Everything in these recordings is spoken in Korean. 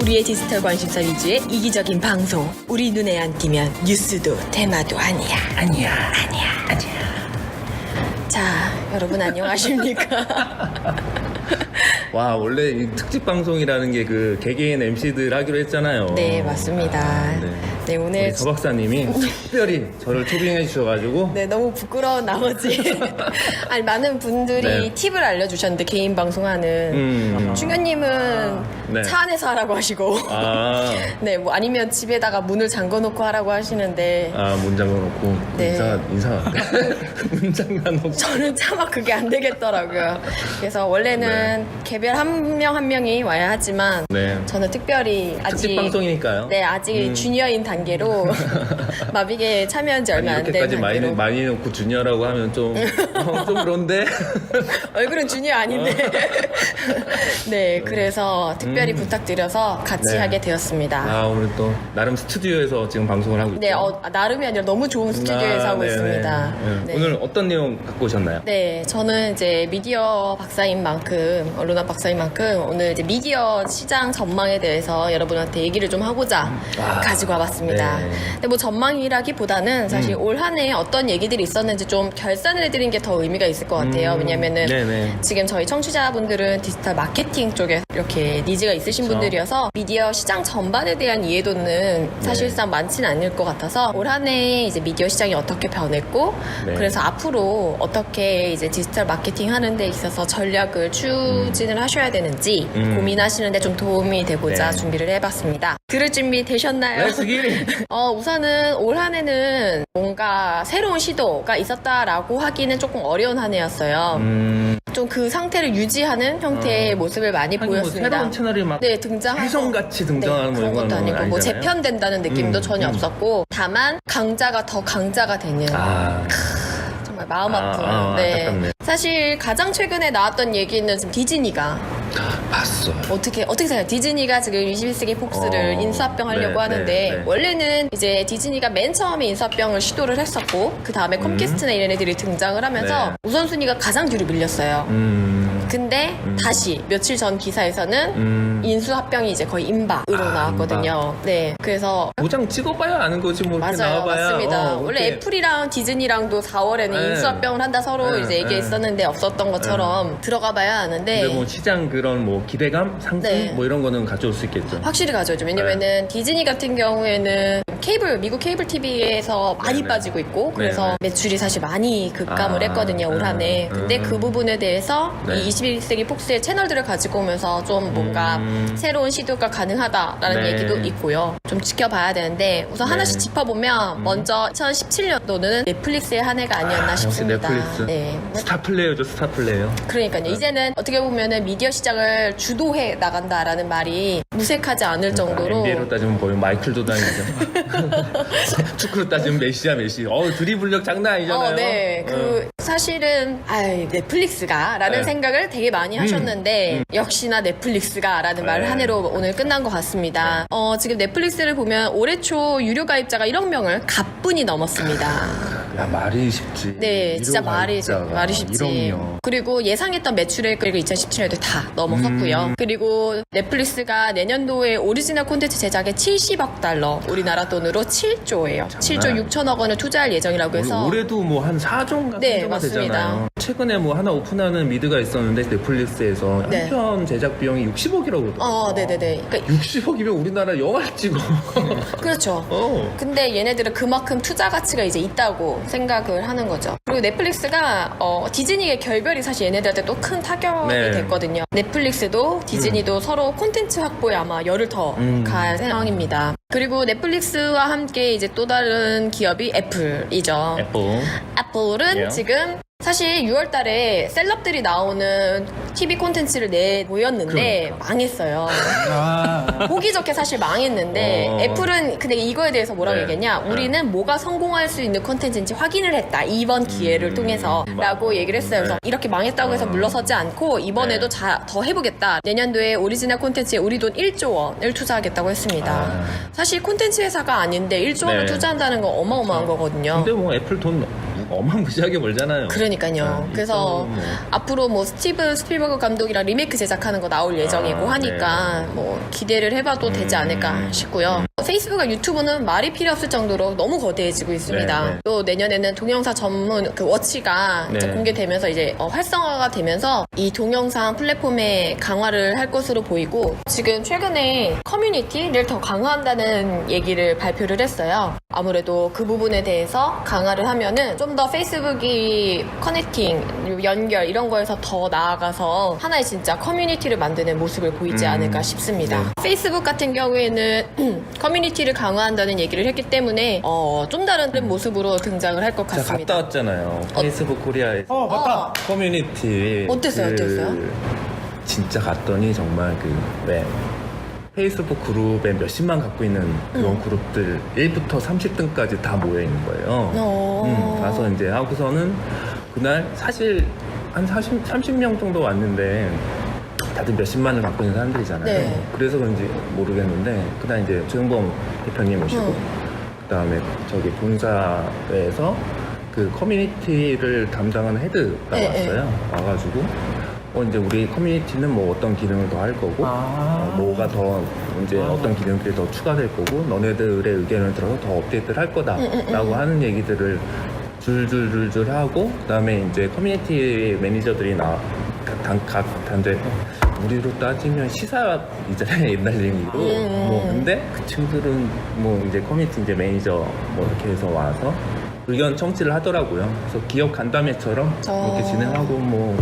우리의 디지털 관심사 위주의 이기적인 방송. 우리 눈에 안 띄면 뉴스도 테마도 아니야. 아니야. 자, 여러분 안녕하십니까? 와, 원래 이 특집 방송이라는 게 그 개개인 MC들 하기로 했잖아요. 네, 맞습니다. 네, 오늘 우리 서 박사님이 특별히 저를 초빙해 주셔가지고 네, 너무 부끄러운 나머지 아니 많은 분들이 네. 팁을 알려주셨는데 개인 방송하는 충현님은 네. 차 안에서 하라고 하시고 네, 뭐 아니면 집에다가 문을 잠궈놓고 하라고 하시는데 문 잠궈놓고 네. 인사한데 문 잠궈놓고 저는 차마 그게 안 되겠더라고요. 그래서 원래는 개별 한 명 한 명이 와야 하지만 네. 저는 특별히 아직 특집 방송이니까요. 네, 아직 주니어인 단계로 마비게 참여한 지 얼마 안 된 이렇게까지 단계로 많이 놓고 주니어라고 하면 좀 그런데 얼굴은 주니어 아닌데 네, 그래서 특별히 부탁드려서 같이 네. 하게 되었습니다. 오늘 또 나름 스튜디오에서 지금 방송을 하고 있죠. 네, 나름이 아니라 너무 좋은 스튜디오에서 하고 네네. 있습니다. 네. 오늘 어떤 내용 갖고 오셨나요? 네, 저는 이제 미디어 박사인 만큼, 언론학 박사인 만큼, 오늘 이제 미디어 시장 전망에 대해서 여러분한테 얘기를 좀 하고자 가지고 와봤습니다. 네. 근데 뭐 전망이라기보다는 사실 올 한 해 어떤 얘기들이 있었는지 좀 결산을 해드린 게 더 의미가 있을 것 같아요. 왜냐면은 네네. 지금 저희 청취자분들은 디지털 마케팅 쪽에 이렇게 니즈가 있으신 그렇죠. 분들이어서 미디어 시장 전반에 대한 이해도는 사실상 많지는 않을 것 같아서 올 한 해 이제 미디어 시장이 어떻게 변했고 네. 그래서 앞으로 어떻게 이제 디지털 마케팅 하는 데 있어서 전략을 추진을 하셔야 되는지 고민하시는데 좀 도움이 되고자 네. 준비를 해봤습니다. 들을 준비 되셨나요? 렛츠 기릿! 우선은 올 한 해는 뭔가 새로운 시도가 있었다라고 하기는 조금 어려운 한 해였어요. 좀 그 상태를 유지하는 형태의 모습을 많이 하긴 뭐 보였습니다. 새로운 채널이 막 네, 등장하고 혜성같이 등장하는 네, 그런 뭐 것도 이런 건 아니고 뭐 아니잖아요. 재편된다는 느낌도 전혀 없었고 다만 강자가 더 강자가 되는 정말 마음 아픈 안타깝네. 사실 가장 최근에 나왔던 얘기는 지금 디즈니가 봤어요. 어떻게 생각해요? 디즈니가 지금 21세기 폭스를 인수합병하려고 네, 하는데 네. 원래는 이제 디즈니가 맨 처음에 인수합병을 시도를 했었고 그 다음에 컴캐스트나 이런 애들이 등장을 하면서 네. 우선순위가 가장 뒤로 밀렸어요. 근데 다시 며칠 전 기사에서는 인수합병이 이제 거의 임박으로 나왔거든요. 네, 그래서 도장 찍어봐야 아는 거지 뭐 이렇게 맞아요, 나와봐야. 맞습니다. 원래 이렇게. 애플이랑 디즈니랑도 4월에는 네. 인수합병을 한다 서로 네, 이제 네. 얘기했었는데 없었던 것처럼 들어가봐야 아는데 근데 뭐 시장 그런 뭐 기대감, 상승 네. 뭐 이런 거는 가져올 수 있겠죠. 확실히 가져오죠. 왜냐면은 디즈니 같은 경우에는 미국 케이블 TV에서 많이 네네. 빠지고 있고 그래서 네네. 매출이 사실 많이 급감을 했거든요, 올 한 해. 근데 그 부분에 대해서 네. 이 21세기 폭스의 채널들을 가지고 오면서 좀 뭔가 새로운 시도가 가능하다라는 네. 얘기도 있고요. 좀 지켜봐야 되는데 우선 하나씩 짚어보면 먼저 2017년도는 넷플릭스의 한 해가 아니었나 역시 싶습니다. 넷플릭스. 네. 스타 플레이어죠, 스타 플레이어. 그러니까요. 이제는 어떻게 보면은 미디어 시장을 주도해 나간다라는 말이 무색하지 않을 정도로 NBA로 따지면 거의 마이클 조단이죠. 축구로 따지면 메시야, 메시. 드리블력 장난 아니잖아요. 네. 사실은, 넷플릭스가 라는 네. 생각을 되게 많이 하셨는데, 역시나 넷플릭스가 라는 말을 네. 한 해로 오늘 끝난 것 같습니다. 지금 넷플릭스를 보면 올해 초 유료 가입자가 1억 명을 가뿐히 넘었습니다. 야, 말이 쉽지. 네, 진짜 말이 쉽지. 1억이요. 그리고 예상했던 매출액을 2017년도에 다 넘어섰고요. 그리고 넷플릭스가 내년도에 오리지널 콘텐츠 제작에 70억 달러, 우리나라 돈으로 7조예요. 7조 6천억 원을 투자할 예정이라고 해서. 올해도 뭐 한 4조인가 네, 3조가 맞습니다. 되잖아요. 최근에 뭐 하나 오픈하는 미드가 있었는데 넷플릭스에서 네. 한 편 제작 비용이 60억이라고 그러더라고요. 네네네. 그러니까 60억이면 우리나라 영화를 찍어. 그렇죠. 근데 얘네들은 그만큼 투자 가치가 이제 있다고 생각을 하는 거죠. 그리고 넷플릭스가 디즈니의 결별이 사실 얘네들한테 또 큰 타격이 네. 됐거든요. 넷플릭스도 디즈니도 서로 콘텐츠 확보에 아마 열을 더 갈 상황입니다. 그리고 넷플릭스와 함께 이제 또 다른 기업이 애플이죠. 애플은 Yeah. 지금 사실 6월 달에 셀럽들이 나오는 TV 콘텐츠를 내보였는데 그러니까. 망했어요. 보기 좋게 사실 망했는데 애플은 근데 이거에 대해서 뭐라고 네. 얘기했냐? 우리는 뭐가 성공할 수 있는 콘텐츠인지 확인을 했다. 이번 기회를 통해서 라고 얘기를 했어요. 그래서 이렇게 망했다고 해서 물러서지 않고 이번에도 더 해보겠다. 내년도에 오리지널 콘텐츠에 우리 돈 1조 원을 투자하겠다고 했습니다. 사실 콘텐츠 회사가 아닌데 1조 원을 네. 투자한다는 건 어마어마한 거거든요. 근데 뭐 애플 돈 어마무시하게 벌잖아요. 그러니까요. 그래서 뭐. 앞으로 뭐 스티븐 스필버그 감독이랑 리메이크 제작하는 거 나올 예정이고 하니까 네. 뭐 기대를 해봐도 되지 않을까 싶고요. 페이스북과 유튜브는 말이 필요 없을 정도로 너무 거대해지고 있습니다. 네. 또 내년에는 동영상 전문 그 워치가 이제 네. 공개되면서 이제 활성화가 되면서 이 동영상 플랫폼의 강화를 할 것으로 보이고 지금 최근에 커뮤니티를 더 강화한다는 얘기를 발표를 했어요. 아무래도 그 부분에 대해서 강화를 하면은 좀 더 페이스북이 커넥팅, 연결 이런 거에서 더 나아가서 하나의 진짜 커뮤니티를 만드는 모습을 보이지 않을까 싶습니다. 네. 페이스북 같은 경우에는 커뮤니티를 강화한다는 얘기를 했기 때문에 좀 다른 모습으로 등장을 할 것 제가 같습니다. 갔다 왔잖아요. 페이스북 코리아에서 맞다. 커뮤니티. 어땠어요? 어땠어요? 진짜 갔더니 정말 왜 페이스북 그룹에 몇십만 갖고 있는 그런 그룹들 1부터 30등까지 다 모여 있는 거예요. 가서 이제 하고서는 그날 사실 한 30명 정도 왔는데 다들 몇십만을 갖고 있는 사람들이잖아요. 네. 그래서 그런지 모르겠는데 그날 이제 조영범 대표님 오시고 그다음에 저기 본사에서 그 커뮤니티를 담당하는 헤드가 네, 왔어요. 와가지고 이제 우리 커뮤니티는 뭐 어떤 기능을 더 할 거고 뭐가 더 이제 어떤 기능들이 더 추가될 거고 너네들의 의견을 들어서 더 업데이트를 할 거다라고 하는 얘기들을 줄줄줄줄 하고 그다음에 이제 커뮤니티 매니저들이 각 단대 우리로 따지면 시사이잖아요. 옛날 얘기로 뭐 근데 그 친구들은 뭐 이제 커뮤니티 이제 매니저 뭐 이렇게 해서 와서 의견 청취를 하더라고요. 그래서 기업 간담회처럼 이렇게 진행하고 뭐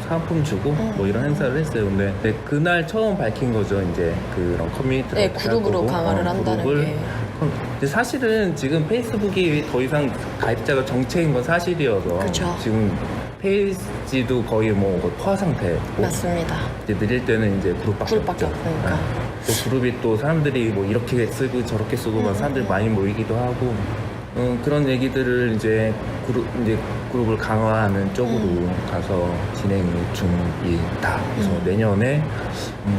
사은품 주고 뭐 이런 행사를 했어요. 근데 그날 처음 밝힌 거죠. 이제 그런 커뮤니티를 네, 그룹으로 강화를 한다는 게. 근데 사실은 지금 페이스북이 더 이상 가입자가 정체인 건 사실이어서 그쵸. 지금 페이지도 거의 뭐 포화 상태고 맞습니다. 이제 느릴 때는 이제 그룹밖에 없죠. 없으니까. 네. 또 그룹이 또 사람들이 뭐 이렇게 쓰고 저렇게 쓰고 막 사람들이 많이 모이기도 하고 그런 얘기들을 이제 그룹을 강화하는 쪽으로 가서 진행 중이다. 그래서 내년에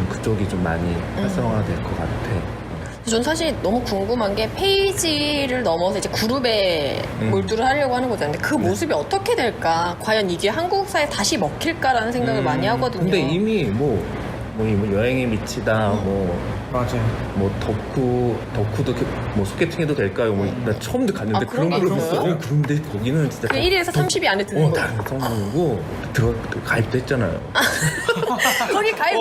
그쪽이 좀 많이 활성화될 것 같아. 전 사실 너무 궁금한 게 페이지를 넘어서 이제 그룹에 몰두를 하려고 하는 거잖아요. 근데 그 모습이 어떻게 될까? 과연 이게 한국사에 다시 먹힐까라는 생각을 많이 하거든요. 근데 이미 뭐 여행에 미치다 맞아요. 뭐 덕후도 뭐 소개팅해도 될까요? 뭐 나 처음도 갔는데 그런 게 그룹이 있어요? 있어요. 그런데 거기는 진짜 그 1위에서 30위 안에 드는 거예요. 다른 성우고 가입도 했잖아요. 거기 가입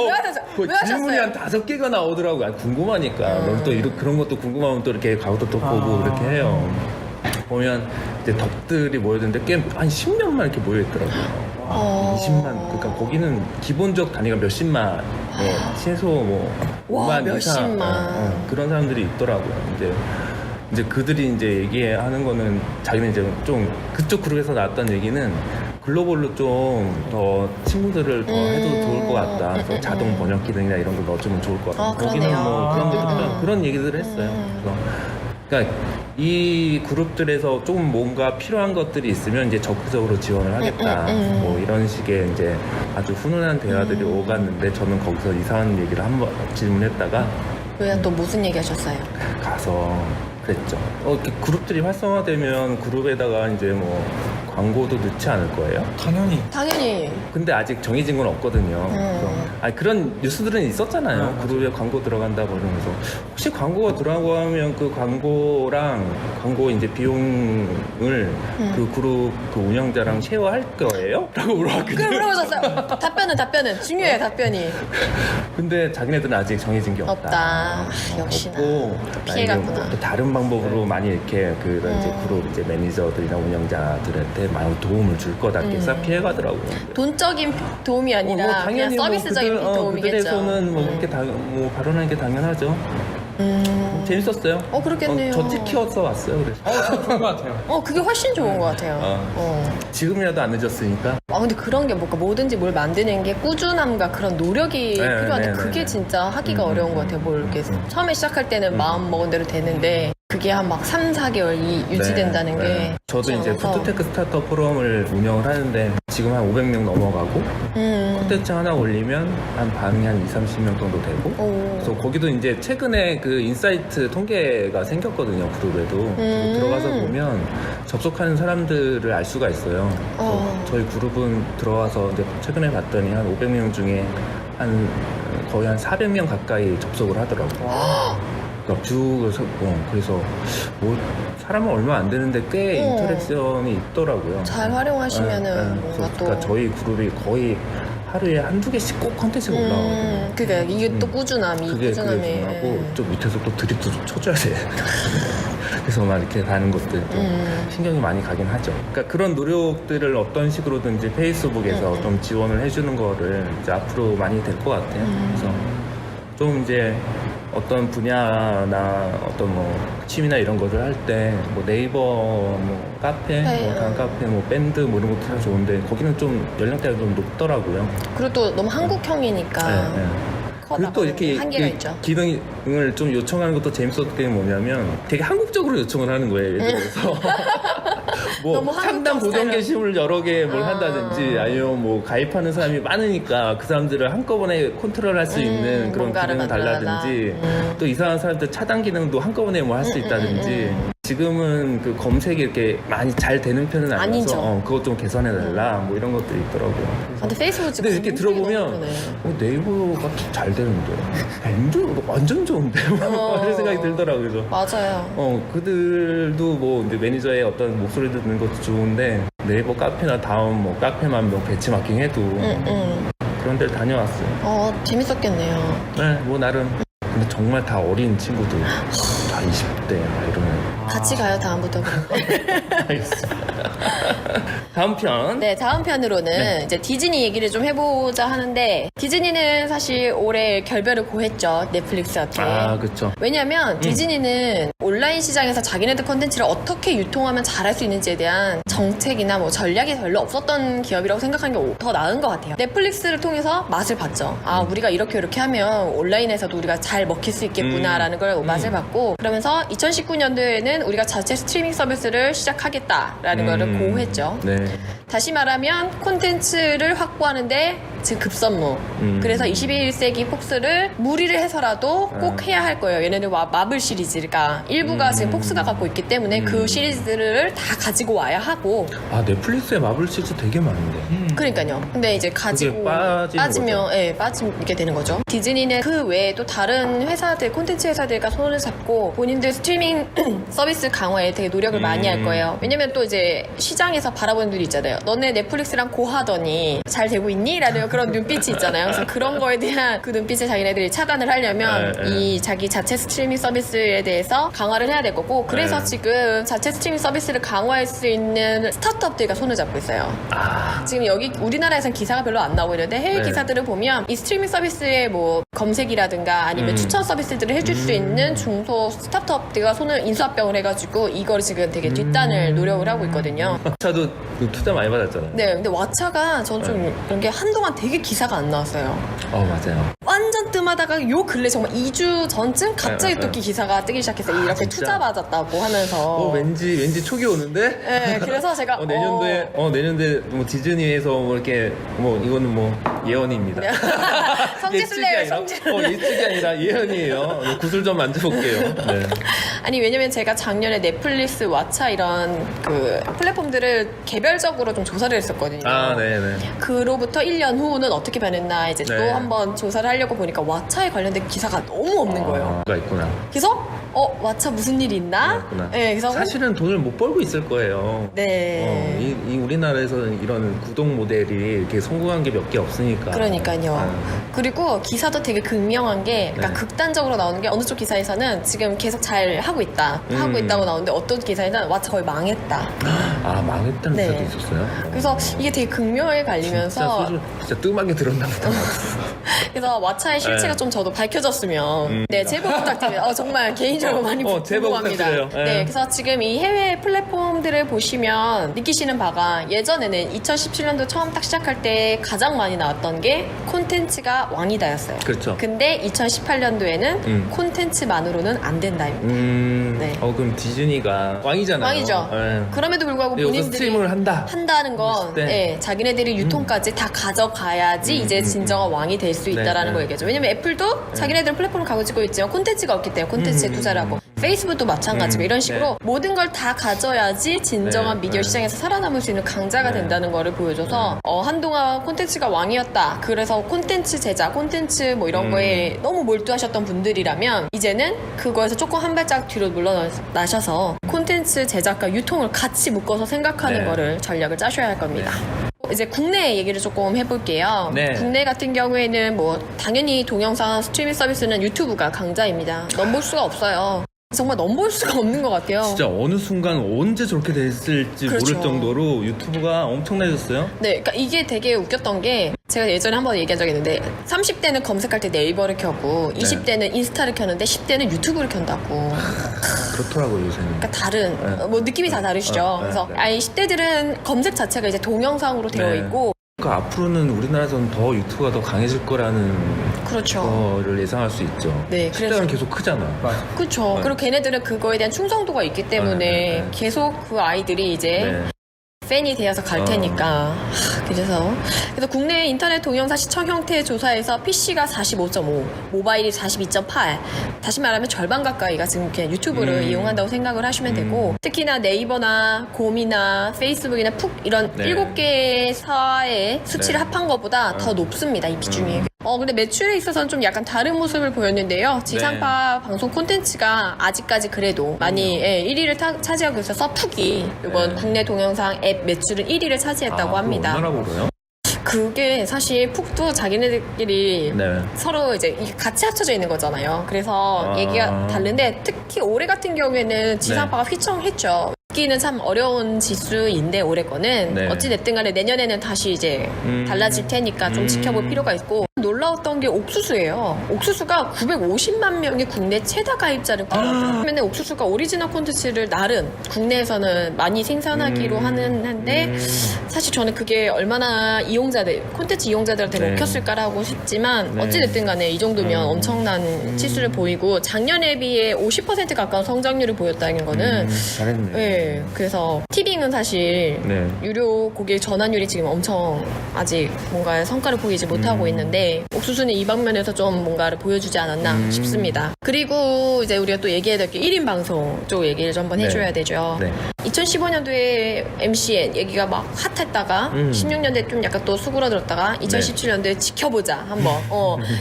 왜 질문이 한 하셨어요? 5개가 나오더라고요. 궁금하니까. 넌 또 그런 것도 궁금하면 또 이렇게 가고도 또 보고 그렇게 해요. 보면 이제 덕들이 모여드는데 꽤 한 10명만 이렇게 모여있더라고요. 20만. 그러니까 거기는 기본적 단위가 몇십만. 최소 뭐 와, 5만 이상. 몇십만. 그런 사람들이 있더라고요. 이제 그들이 이제 얘기하는 거는 자기는 이제 좀 그쪽 그룹에서 나왔던 얘기는 글로벌로 좀 더 친구들을 더 해도 좋을 것 같다. 그래서 자동 번역 기능이나 이런 거 넣어주면 좋을 것 같다. 거기는 그러네요. 뭐 그런 것들 그런 얘기들을 했어요. 그러니까 이 그룹들에서 조금 뭔가 필요한 것들이 있으면 이제 적극적으로 지원을 하겠다. 뭐 이런 식의 이제 아주 훈훈한 대화들이 오갔는데 저는 거기서 이상한 얘기를 한번 질문했다가 왜 또 무슨 얘기 하셨어요? 가서 그랬죠. 이렇게 그룹들이 활성화되면 그룹에다가 이제 뭐 광고도 넣지 않을 거예요? 당연히. 근데 아직 정해진 건 없거든요. 그래서 그런 뉴스들은 있었잖아요. 그룹에 광고 들어간다고 그러면서 혹시 광고가 들어가면 그 광고랑 광고 이제 비용을 그 그룹 그 운영자랑 쉐어할 거예요? 라고 물어봤거든요. 그걸 물어보셨어요. 답변은 중요해요. 답변이. 근데 자기네들은 아직 정해진 게 없다. 역시나. 없고 피해갔구나. 또 다른 방법으로 많이 이렇게 그런 이제 그룹 이제 매니저들이나 운영자들한테 많이 도움을 줄 거다. 이렇게 싹 피해가더라고요. 돈적인 도움이 아니라 그냥 서비스적인 도움이겠죠. 그들에서는 뭐 그렇게 뭐 발언하는 게 당연하죠. 재밌었어요. 그렇겠네요. 저 찍혀서 왔어요. 그래서 좋은 것 같아요. 그게 훨씬 좋은 것 같아요. 지금이라도 안 늦었으니까. 근데 그런 게 뭔가 뭐든지 뭘 만드는 게 꾸준함과 그런 노력이 필요한데 그게 진짜 하기가 어려운 것 같아요. 뭘 이렇게 처음에 시작할 때는 마음 먹은 대로 되는데 그게 한 막 3, 4개월 유지된다는 게 저도 쉽지 이제 않아서. 푸드테크 스타트업 포럼을 운영을 하는데 지금 한 500명 넘어가고 콘텐츠 하나 올리면 한 반응이 한 20-30명 정도 되고 그래서 거기도 이제 최근에 그 인사이트 통계가 생겼거든요. 그룹에도 들어가서 보면 접속하는 사람들을 알 수가 있어요. 그래서 저희 그룹은 들어와서 이제 최근에 봤더니 한 500명 중에 한 거의 한 400명 가까이 접속을 하더라고요. 그러니까 그래서 뭐 사람은 얼마 안 되는데 꽤 인터랙션이 있더라고요. 잘 활용하시면은 뭔가 또. 그러니까 저희 그룹이 거의 하루에 한두 개씩 꼭 컨텐츠가 올라오거든요. 그러니까 이게 또 꾸준함이. 그게 꾸준하고 좀 밑에서 또 드립도 좀 쳐줘야 돼. 그래서 막 이렇게 가는 것들 좀 신경이 많이 가긴 하죠. 그러니까 그런 노력들을 어떤 식으로든지 페이스북에서 좀 지원을 해주는 거를 이제 앞으로 많이 될 것 같아요. 그래서 좀 이제 어떤 분야나 어떤 뭐 취미나 이런 거를 할 때 뭐 네이버 뭐 카페, 뭐 단 카페, 뭐 밴드 뭐 이런 것도 다 좋은데 거기는 좀 연령대가 좀 높더라고요. 그리고 또 너무 한국형이니까. 그리고 또 이렇게 한계가 있죠. 기능을 좀 요청하는 것도 재밌었던 게 뭐냐면 되게 한국적으로 요청을 하는 거예요. 예를 들어서 뭐 너무 상담 한국 보정 스타일로. 게시물 여러 개 뭘 한다든지 아니면 뭐 가입하는 사람이 많으니까 그 사람들을 한꺼번에 컨트롤할 수 있는 그런 뭔가를 기능을 달라든지 또 이상한 사람들 차단 기능도 한꺼번에 뭐 할 수 있다든지 지금은 그 검색이 이렇게 많이 잘 되는 편은 아니어서 아니죠. 그것 좀 개선해달라 뭐 이런 것들이 있더라고요. 근데 페이스북 지금 근데 이렇게 들어보면 네이버가 잘 되는데 밴드 완전 좋은데 이런 생각이 들더라고요. 그래서 맞아요. 그들도 뭐 이제 매니저의 어떤 목소리 듣는 것도 좋은데 네이버 카페나 다음 뭐 카페만 뭐 배치마킹해도 그런 데를 다녀왔어요. 재밌었겠네요. 네, 뭐 나름. 근데 정말 다 어린 친구들 다 20대 막 이러면 같이 가요, 다음부터. 알겠습니다. 다음 편. 네, 다음 편으로는 이제 디즈니 얘기를 좀 해보자 하는데, 디즈니는 사실 올해 결별을 고했죠, 넷플릭스한테. 그쵸. 왜냐면 디즈니는 온라인 시장에서 자기네들 컨텐츠를 어떻게 유통하면 잘할 수 있는지에 대한 정책이나 뭐 전략이 별로 없었던 기업이라고 생각하는 게 더 나은 것 같아요. 넷플릭스를 통해서 맛을 봤죠. 우리가 이렇게 하면 온라인에서도 우리가 잘 먹힐 수 있겠구나라는 걸 맛을 봤고, 그러면서 2019년도에는 우리가 자체 스트리밍 서비스를 시작하겠다라는 거를 고했죠. 네. 다시 말하면 콘텐츠를 확보하는데 지금 급선무. 그래서 21세기 폭스를 무리를 해서라도 꼭 해야 할 거예요. 얘네들 마블 시리즈가 일부가 지금 폭스가 갖고 있기 때문에 그 시리즈를 다 가지고 와야 하고. 넷플릭스에 마블 시리즈 되게 많은데. 그러니까요. 근데 이제 가지고 빠지면 빠지게 되는 거죠. 디즈니는 그 외에 또 다른 회사들, 콘텐츠 회사들과 손을 잡고 본인들 스트리밍 서비스 강화에 되게 노력을 많이 할 거예요. 왜냐면 또 이제 시장에서 바라보는 분들이 있잖아요. 너네 넷플릭스랑 고하더니 잘 되고 있니? 라는 그런 눈빛이 있잖아요. 그래서 그런 거에 대한 그 눈빛을 자기네들이 차단을 하려면 이 자기 자체 스트리밍 서비스에 대해서 강화를 해야 될 거고, 그래서 지금 자체 스트리밍 서비스를 강화할 수 있는 스타트업들과 손을 잡고 있어요. 지금 여기 우리나라에선 기사가 별로 안 나오고 있는데 해외 기사들을 보면 이 스트리밍 서비스의 뭐 검색이라든가 아니면 추천 서비스들을 해줄 수 있는 중소 스타트업들과 손을 인수합병을 해가지고 이걸 지금 되게 뒷단을 노력을 하고 있거든요. 저도 투자 많이 받았잖아요. 네, 근데 왓챠가 저는 좀 그런 게 한동안 되게 기사가 안 나왔어요. 맞아요. 완전 뜸하다가 요 근래 정말 2주 전쯤 갑자기 또 기사가 뜨기 시작했어요. 이렇게 진짜? 투자 받았다고 하면서. 왠지 촉이 오는데? 네, 그래서 제가 내년도에 뭐 디즈니에서 뭐 이렇게 뭐 이거는 뭐 예언입니다. 성지순례예요, 성지순례. 예측이 아니라 예언이에요. 구슬 좀 만져볼게요. 네. 아니, 왜냐면 제가 작년에 넷플릭스, 왓챠 이런 그 플랫폼들을 개별적으로 좀 조사를 했었거든요. 네네. 그로부터 1년 후는 어떻게 변했나 이제 또 한번 조사를 하려고 보니까 왓챠에 관련된 기사가 너무 없는 거예요. 가 있구나. 그래서 왓챠 무슨 일 있나? 그렇구나. 네, 그래서 사실은 돈을 못 벌고 있을 거예요. 네. 이 우리나라에서는 이런 구독 모델이 이렇게 성공한 게 몇 개 없으니까. 그러니까요. 그리고 기사도 되게 극명한 게, 그러니까 극단적으로 나오는 게 어느 쪽 기사에서는 지금 계속 잘 하고 있다, 하고 있다고 나오는데 어떤 기사에서는 왓챠 거의 망했다. 망했다는 기사도 있었어요? 그래서 이게 되게 극명하게 갈리면서 진짜 뜸하게 들었나 보다. 그래서 왓챠의 실체가 좀 저도 밝혀졌으면 제보 부탁드립니다. 정말 개인적으로 개인적으로 많이 제보 궁금합니다. 부탁드려요. 네, 그래서 지금 이 해외 플랫폼들을 보시면 느끼시는 바가 예전에는 2017년도 처음 딱 시작할 때 가장 많이 나왔던 게 콘텐츠가 왕이다였어요. 그렇죠. 근데 2018년도에는 콘텐츠만으로는 안 된다입니다. 네. 그럼 디즈니가 왕이잖아요. 왕이죠. 네. 그럼에도 불구하고 여기서 본인들이 스트리밍을 한다는 건 때. 네, 자기네들이 유통까지 다 가져가야지 이제 진정한 왕이 될 수 있다라는 거 얘기죠. 왜냐면 애플도 자기네들 플랫폼을 가지고 있지만 콘텐츠가 없기 때문에 콘텐츠에 투자를 하고 페이스북도 마찬가지고 이런 식으로 모든 걸 다 가져야지 진정한 미디어 시장에서 살아남을 수 있는 강자가 된다는 거를 보여줘서 한동안 콘텐츠가 왕이었다. 그래서 콘텐츠 제작, 콘텐츠 뭐 이런 거에 너무 몰두하셨던 분들이라면 이제는 그거에서 조금 한 발짝 뒤로 물러나셔서 콘텐츠 제작과 유통을 같이 묶어서 생각하는 거를 전략을 짜셔야 할 겁니다. 이제 국내 얘기를 조금 해볼게요. 네. 국내 같은 경우에는 뭐 당연히 동영상 스트리밍 서비스는 유튜브가 강자입니다. 넘볼 수가 없어요. 정말 넘볼 수가 없는 것 같아요. 진짜 어느 순간 언제 저렇게 됐을지 그렇죠. 모를 정도로 유튜브가 엄청나졌어요. 네, 그러니까 이게 되게 웃겼던 게 제가 예전에 한번 얘기한 적이 있는데 30대는 검색할 때 네이버를 켜고 20대는 인스타를 켰는데 10대는 유튜브를 켠다고. 그렇더라고요, 요새는. 그러니까 다른 뭐 느낌이 다 다르시죠. 그래서 아니 10대들은 검색 자체가 이제 동영상으로 되어 있고 그러니까 앞으로는 우리나라에서는 더 유튜브가 더 강해질 거라는 그렇죠. 거를 예상할 수 있죠. 네, 그래서 10대는 계속 크잖아. 그렇죠. 그리고 걔네들은 그거에 대한 충성도가 있기 때문에 계속 그 아이들이 이제 팬이 되어서 갈 테니까. 그래서 국내 인터넷 동영상 시청 형태 조사에서 PC가 45.5, 모바일이 42.8. 다시 말하면 절반 가까이가 지금 그냥 유튜브를 이용한다고 생각을 하시면 되고, 특히나 네이버나 곰이나 페이스북이나 푹 이런 7개사의 수치를 합한 것보다 더 높습니다, 이 비중이. 근데 매출에 있어서는 좀 약간 다른 모습을 보였는데요. 지상파 방송 콘텐츠가 아직까지 그래도 많이 1위를 차지하고 있어서 푹이 이번 국내 동영상 앱 매출은 1위를 차지했다고 합니다. 얼마나 벌어요? 그게 사실 푹도 자기네들끼리 서로 이제 이게 같이 합쳐져 있는 거잖아요. 그래서 얘기가 다른데 특히 올해 같은 경우에는 지상파가 휘청했죠. 듣기는 참 어려운 지수인데 올해 거는 어찌됐든 간에 내년에는 다시 이제 달라질 테니까 좀 지켜볼 필요가 있고 놀라웠던 게 옥수수예요. 옥수수가 950만 명의 국내 최다 가입자를 보였어요. 그러면 옥수수가 오리지널 콘텐츠를 나름 국내에서는 많이 생산하기로 하는데 사실 저는 그게 얼마나 콘텐츠 이용자들한테 먹혔을까라고 싶지만 어찌됐든 간에 이 정도면 엄청난 치수를 보이고 작년에 비해 50% 가까운 성장률을 보였다는 거는 잘했네. 네. 그래서 티빙은 사실 유료 고객 전환율이 지금 엄청 아직 뭔가 성과를 보이지 못하고 있는데 옥수수는 이 방면에서 좀 뭔가를 보여주지 않았나 싶습니다. 그리고 이제 우리가 또 얘기해야 될 게 1인 방송 쪽 얘기를 좀 한번 해줘야 되죠. 2015년도에 MCN 얘기가 막 핫했다가 16년도에 좀 약간 또 수그러들었다가 2017년도에 지켜보자 한번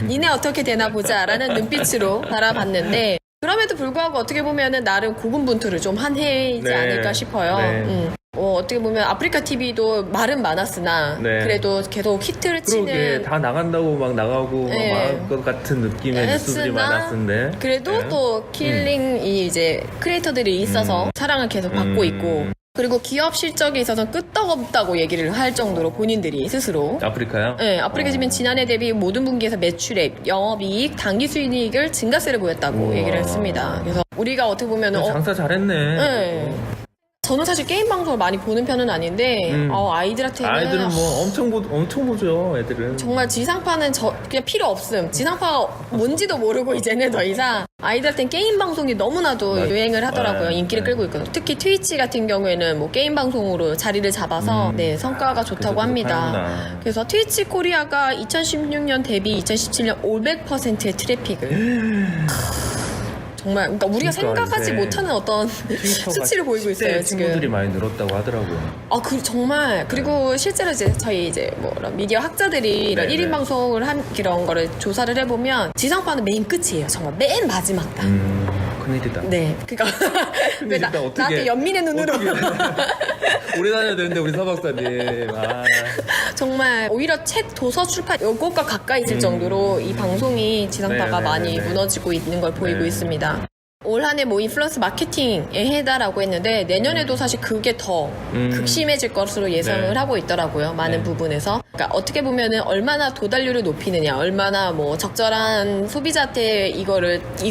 니네 어떻게 되나 보자 라는 눈빛으로 바라봤는데 그럼에도 불구하고 어떻게 보면은 나름 고군분투를 좀 한 해이지 않을까 싶어요. 어떻게 보면 아프리카 TV도 말은 많았으나 그래도 계속 히트를 치는 다 나간다고 막 나가고 막 망할 것 같은 느낌의 뉴스들이 많았는데 그래도 또 킬링이 이제 크리에이터들이 있어서 사랑을 계속 받고 있고 그리고 기업 실적에 있어서 끄떡없다고 얘기를 할 정도로 본인들이 스스로 아프리카요? 네, 아프리카 TV는 지난해 대비 모든 분기에서 매출액, 영업이익, 당기 수익을 증가세를 보였다고 얘기를 했습니다. 그래서 우리가 어떻게 보면 장사 잘했네. 저는 사실 게임 방송을 많이 보는 편은 아닌데 아이들한테는 아이들은 뭐 엄청 보죠. 애들은 정말 지상파는 그냥 필요 없음. 지상파가 뭔지도 모르고 이제는 더 이상 아이들한테는 게임 방송이 너무나도 유행을 하더라고요. 인기를 끌고 있거든요. 특히 트위치 같은 경우에는 뭐 게임 방송으로 자리를 잡아서 성과가 좋다고 합니다. 그래서 트위치 코리아가 2016년 대비 2017년 500%의 트래픽을 정말 그러니까 우리가 생각하지 못하는 어떤 수치를 보이고 있어요 지금. 친구들이 많이 늘었다고 하더라고요. 정말 그리고 실제로 저희 뭐 미디어 학자들이 이런 1인 방송을 이런 거를 조사를 해보면 지상파는 맨 끝이에요. 정말 맨 마지막 단. 큰일이다. 네, 그러니까 나한테 연민의 눈으로 오래 다녀야 되는데 우리 서 박사님. 정말 오히려 책, 도서, 출판 요것과 가까이 있을 정도로 이 방송이 지상파가 많이 무너지고 있는 걸 보이고 있습니다. 올 한 해 뭐 인플루언서 마케팅에 해다라고 했는데 내년에도 사실 그게 더 극심해질 것으로 예상을 네. 하고 있더라고요. 많은 네. 부분에서. 그러니까 어떻게 보면은 얼마나 도달률을 높이느냐, 얼마나 뭐 적절한 소비자한테 이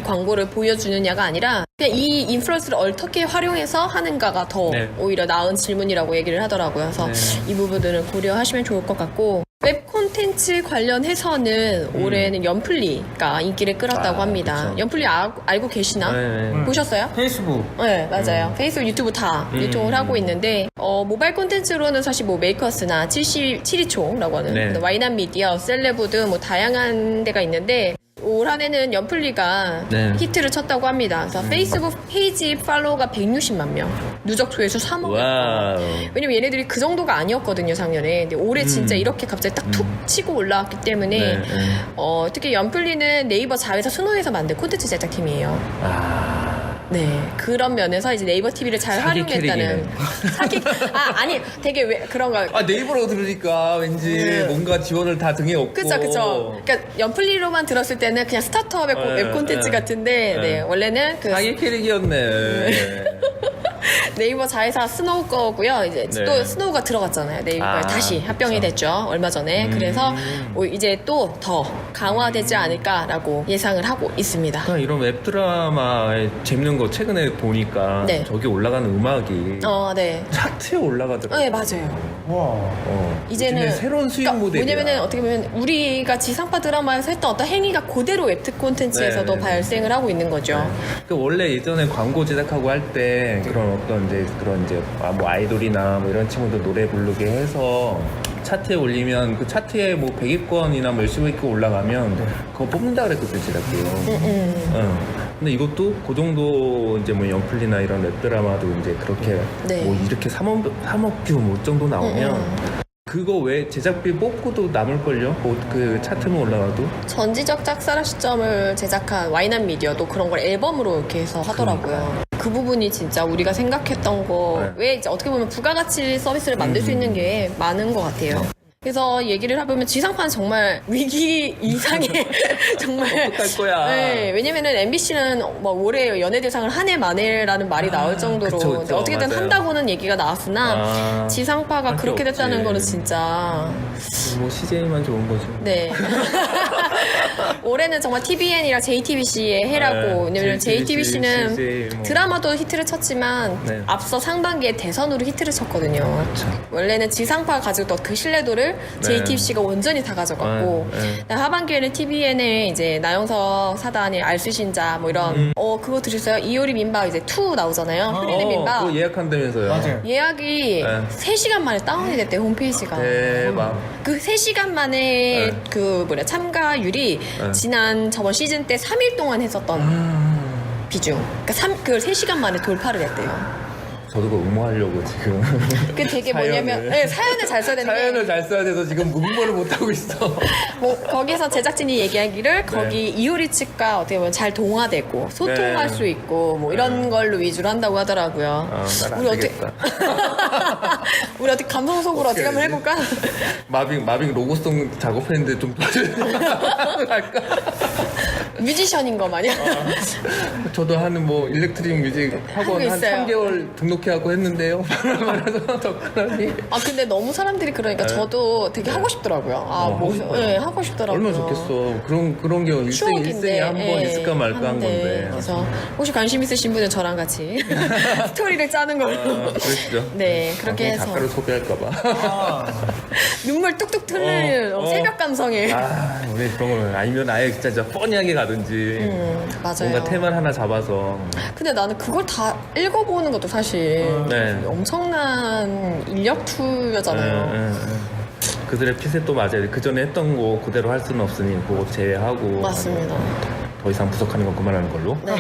광고를 보여주느냐가 아니라 그냥 이 인플루언서를 어떻게 활용해서 하는가가 더 네. 오히려 나은 질문이라고 얘기를 하더라고요. 그래서 네. 이 부분들을 고려하시면 좋을 것 같고 웹 콘텐츠 관련해서는 올해는 연플리가 인기를 끌었다고 합니다. 그쵸. 연플리 알고 계시나? 네. 보셨어요? 페이스북. 네, 맞아요. 페이스북, 유튜브 다 유통을 하고 있는데, 모바일 콘텐츠로는 사실 뭐 메이커스나 72초라고 하는 네. 와이난 미디어, 셀레브드 뭐 다양한 데가 있는데, 올 한 해는 연플리가 네. 히트를 쳤다고 합니다. 그래서 페이스북 페이지 팔로워가 160만 명, 누적 조회수 3억. 와우. 왜냐면 얘네들이 그 정도가 아니었거든요, 작년에. 근데 올해 진짜 이렇게 갑자기 딱 툭 치고 올라왔기 때문에, 네, 네. 특히 연플리는 네이버 자회사 순호에서 만든 콘텐츠 제작팀이에요. 아, 네, 그런 면에서 이제 네이버 TV를 잘 사기 활용했다는 사기. 아니, 되게 왜 그런 거. 아 네이버로 들으니까 왠지 뭔가 지원을 다 등에 업고. 그쵸. 그러니까 연플리로만 들었을 때는 그냥 스타트업의 네, 웹 콘텐츠 네. 같은데, 네, 네. 원래는 그 사기 캐릭이었네. 네이버 자회사 스노우 거고요. 이제 네. 또 스노우가 들어갔잖아요. 네이버에 아, 다시 합병이 그쵸. 됐죠. 얼마 전에. 그래서 뭐 이제 또 더 강화되지 않을까라고 예상을 하고 있습니다. 그냥 이런 웹드라마에 재밌는 거 최근에 보니까 네. 저기 올라가는 음악이 네. 차트에 올라가더라고요. 네, 맞아요. 와. 이제는 새로운 수익 그러니까 모델이야. 뭐냐면은 어떻게 보면 우리가 지상파 드라마에서 했던 어떤 행위가 그대로 웹툰 콘텐츠에서도 네. 발생을 하고 있는 거죠. 그 원래 예전에 광고 제작하고 할 때 그런 어떤 이제 뭐 아이돌이나 뭐 이런 친구들 노래 부르게 해서 차트에 올리면 그 차트에 뭐 100위권이나 뭐 몇십 위권 올라가면 그거 뽑는다 그랬거든요, 제작비요. 응. 근데 이것도 그 정도 이제 뭐 연플리나 이런 웹드라마도 이제 그렇게 네. 뭐 이렇게 3억 뷰 뭐 정도 나오면 그거 왜 제작비 뽑고도 남을걸요? 그 차트만 올라가도? 전지적 짝사랑 시점을 제작한 와이난 미디어도 그런 걸 앨범으로 이렇게 해서 하더라고요. 그 부분이 진짜 우리가 생각했던 거, 네. 왜 이제 어떻게 보면 부가가치 서비스를 만들 수 있는 게 많은 것 같아요. 그래서 얘기를 해보면 지상파는 정말 위기 이상의 정말 어떡할 거야. 네, 왜냐면은 MBC는 뭐 올해 연예대상을 한 해 만에라는 말이 나올 정도로 그쵸, 그쵸. 어떻게든 맞아요. 한다고는 얘기가 나왔으나 지상파가 할게 그렇게 됐다는 없지. 거는 진짜 뭐 CJ만 좋은 거죠. 네. 올해는 정말 TVN이랑 JTBC의 해라고. 네, 왜냐면 JTBC, JTBC는 CJ 뭐. 드라마도 히트를 쳤지만 네. 앞서 상반기에 대선으로 히트를 쳤거든요. 그쵸. 원래는 지상파가 가지고 그 신뢰도를 JTBC가 온전히 다 가져갔고 네. 하반기에는 TVN의 이제 나영석 사단의 알수신자 뭐 이런 그거 들으셨어요? 이효리 민박 이제 2 나오잖아요. 흐리는 민박. 그거 예약한다면서요. 맞아요. 예약이 네. 3시간 만에 다운이 됐대요, 홈페이지가. 대박. 그 3시간 만에 네. 그 참가율이 저번 시즌 때 3일 동안 했었던 비중. 그러니까 그 3시간 만에 돌파를 했대요. 저도 그거 응모하려고 지금. 그 되게 뭐냐면 사연을. 네, 사연을 잘 써야 되는 사연을 게 잘 써야 돼서 지금 응모를 못하고 있어. 뭐 거기서 제작진이 얘기하기를 거기 이효리 측과 어떻게 보면 잘 동화되고 소통할 네. 수 있고 뭐 이런 걸로 위주로 한다고 하더라고요. 난안 우리 어떻게 되겠다. 우리 어떻게 감성 속으로 어떻게 한번 되지? 해볼까? 마빙 로고송 작업했는데 좀 할까? 뮤지션인 거 마냥. 저도 하는 뭐 일렉트릭 뮤직 학원 하고 한 있어요. 3개월 등록해갖고 했는데요. 그래서 덕분에 아 근데 너무 사람들이 그러니까 저도 되게 하고 싶더라고요. 하고 싶어요. 네, 하고 싶더라고요. 얼마나 좋겠어. 그런 게 일생에 한 번 예, 있을까 말까 한 한데. 건데. 그래서 혹시 관심 있으신 분은 저랑 같이 스토리를 짜는 걸로. 그러시죠. 네, 그렇게 해서 작가를 소개할까봐. 눈물 뚝뚝 흘리는 새벽 감성에. 우리 그런 거는 아니면 아예 진짜 뻔히하게 가든지. 맞아요. 뭔가 테마를 하나 잡아서. 근데 나는 그걸 다 읽어보는 것도 사실 네. 엄청난 인력 투여잖아요. 그들의 핏에 또 맞아야 돼. 그 전에 했던 거 그대로 할 수는 없으니 그거 제외하고. 맞습니다. 더 이상 부족하는 건 그만하는 걸로. 네.